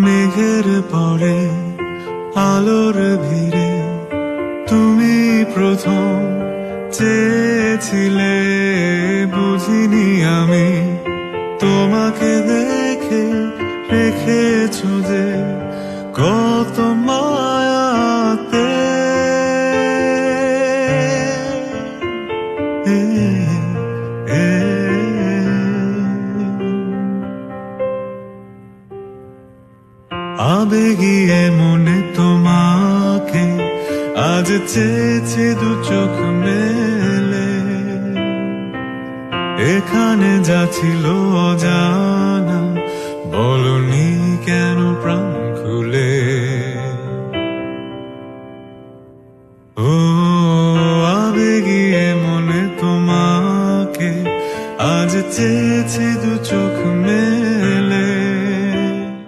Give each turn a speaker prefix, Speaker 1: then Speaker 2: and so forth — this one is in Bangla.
Speaker 1: মেঘের পরে আলোর ভিড়ে তুমি প্রথম চেয়েছিলে, বুঝিনি আমি তোমাকে দেখে রেখেছো যে কত মায়াতে। আবেগিয়ে মনে তোমাকে আজ চেয়েছে দু চোখ মেলে, এখানে যা ছিল অজানা বলনি।